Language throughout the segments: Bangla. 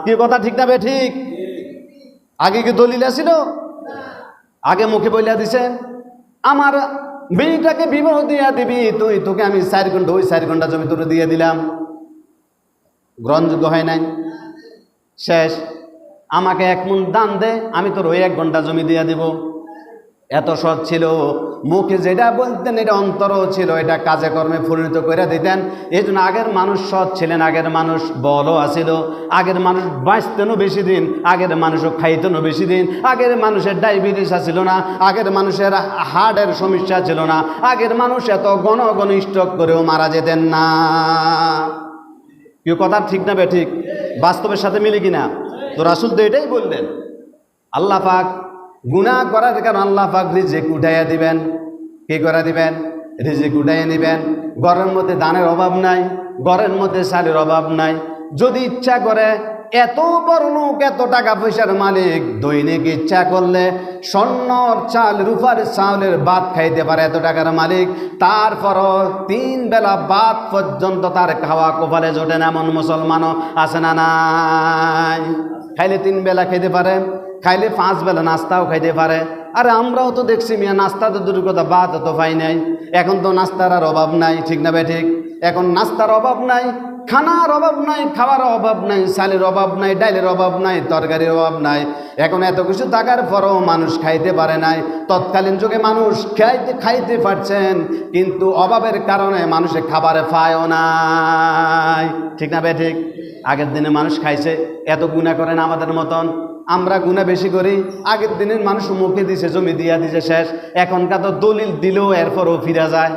কি কথা ঠিক না বে ঠিক? আগে কি দলিল ছিল? আগে মুখে বইলা দিছে আমার মেয়েটাকে বিবাহ দিয়া দিবি তুই, তোকে আমি 4 ঘন্টা, ওই 4 ঘন্টা জমি তোরে দিয়ে দিলাম, গ্রহণযোগ্য হয় নাই। শেষ, আমাকে 1 মণ দান দে, আমি তোর ওই 1 ঘন্টা জমি দিয়ে দিব। এত সৎ ছিল, মুখে যেটা বলতেন এটা অন্তরও ছিল, এটা কাজে কর্মে পরিণত করে দিতেন। এই জন্য আগের মানুষ সৎ ছিলেন, আগের মানুষ বলও আছিল, আগের মানুষ বাঁচতেনও বেশি দিন, আগের মানুষও খাইতেনও বেশি দিন, আগের মানুষের ডায়াবেটিস ছিল না, আগের মানুষের হার্টের সমস্যা ছিল না, আগের মানুষ এত ঘন ঘন স্ট্রোক করেও মারা যেতেন না। কেউ কথা ঠিক না বে ঠিক? বাস্তবের সাথে মিলে কিনা? তো রাসূল তো এটাই বললেন। আল্লাহ পাক গুনাহ করার কারণে আল্লাহ পাক রিজিক উঠাইয়া দিবেন। কি করে দিবেন? রিজিক উঠাইয়া নিবেন। ঘরের মধ্যে ধানের অভাব নাই, ঘরের মধ্যে চালের অভাব নাই। যদি ইচ্ছা করে এত বড় লোক, এত টাকা পয়সার মালিক, দৈনিক ইচ্ছা করলে স্বর্ণর চাল, রূপার চাউলের ভাত খাইতে পারে এত টাকার মালিক। তারপরও 3 বেলা ভাত পর্যন্ত তার খাওয়া কপালে জোটে না, এমন মুসলমানও আছে না নাই? খাইলে 3 বেলা খাইতে পারে, খাইলে 5 বেলা নাস্তাও খাইতে পারে। আরে আমরাও তো দেখছি মিয়া, নাস্তা তো দূরের কথা, ভাত তো পাই নাই। এখন তো নাস্তার আর অভাব নাই, ঠিক না বে ঠিক? এখন নাস্তার অভাব নাই, খানার অভাব নাই, খাওয়ার অভাব নাই, চালের অভাব নাই, ডালের অভাব নাই, তরকারির অভাব নাই। এখন এত কিছু থাকার পরও মানুষ খাইতে পারে নাই। তৎকালীন যুগে মানুষ খাইতে পারছেন, কিন্তু অভাবের কারণে মানুষে খাবারে পায়ও নাই, ঠিক না বে ঠিক? আগের দিনে মানুষ খাইছে, এত গুনাহ করেন আমাদের মতন। আমরা গুনাহ বেশি করি। আগের দিনের মানুষ মুখে দিছে, জমি দিয়া দিছে, শেষ। এখনকার তো দলিল দিলেও এরপরও ফিরা যায়।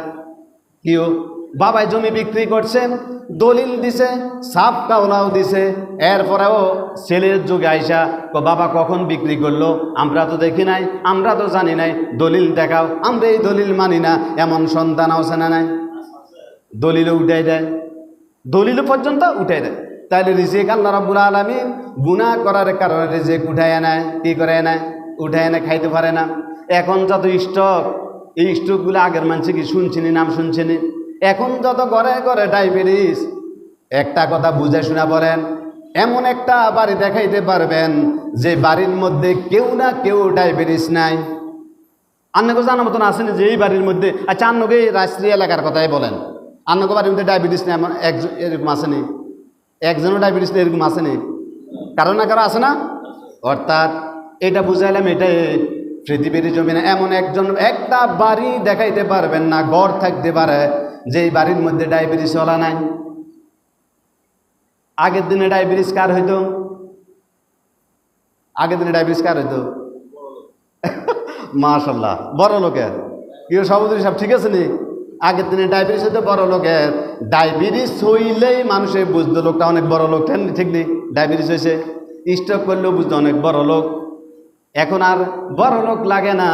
কিও বাবাই জমি বিক্রি করছেন, দলিল দিছে, সাফ কাওলাও দিছে, এরপরেও ছেলের যুগে আইসা বাবা কখন বিক্রি করলো, আমরা তো দেখি নাই, আমরা তো জানি নাই, দলিল দেখাও, আমরা এই দলিল মানি না, এমন সন্তান আছে না নাই? দলিলও উঠাই দেয়, দলিল পর্যন্ত উঠাই দেয়। তাইলে রিজিক আল্লাহ রাব্বুল আলামিন গুনাহ করার কারণে রিজিক উঠায় নেয়। কি করে নেয়? উঠায় নেয়, খাইতে পারে না। এখন যত স্টক, এই স্টকগুলো আগের মানুষ কি শুনছিনি, নাম শুনছিনি? এখন যত ঘরে ঘরে ডায়াবেটিস। একটা কথা বুঝে শোনা বলেন, এমন একটা বাড়ি দেখাইতে পারবেন যে বাড়ির মধ্যে কেউ না কেউ ডায়াবেটিস নাই? আন্নাকে জানার মতন আসেনি যে এই বাড়ির মধ্যে, আচ্ছা আন্নকে রাষ্ট্রীয় এলাকার কথাই বলেন, আন্নকে বাড়ির মধ্যে ডায়াবেটিস নেই এমন একজন এরকম আসেনি? একজনও ডায়াবেটিস নেই এরকম আসেনি? কারো না কারো আছে না? অর্থাৎ এটা বুঝাইলাম, এটাই পৃথিবীর জমিনে এমন একটা বাড়ি দেখাইতে পারবেন না, ঘর থাকতে পারে যে এই বাড়ির মধ্যে ডায়াবেটিস ওলা নাই। আগের দিনে ডায়াবেটিস কার হইতো? আগের দিনে ডায়াবেটিস কার হইতো? মাশাআল্লাহ, বড় লোকের। কেউ সভাপতি সাহেব ঠিক আছে নি? আগের দিনে ডায়াবেটিস হইতো বড় লোকের। ডায়াবেটিস হইলেই মানুষে বুঝতো লোকটা অনেক বড় লোক, ঠিক নেই? ডায়াবেটিস হয়েছে, স্ট্রোক করলেও বুঝতো অনেক বড় লোক। এখন আর বড় লোক লাগে না।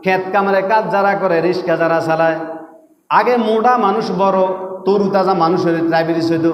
ক্ষেত কামারে কাজ যারা করে, রিক্সা যারা চালায়, আগে মোটা মানুষ বড় তরু তাজা মানুষের ডায়াবেটিস হইতো,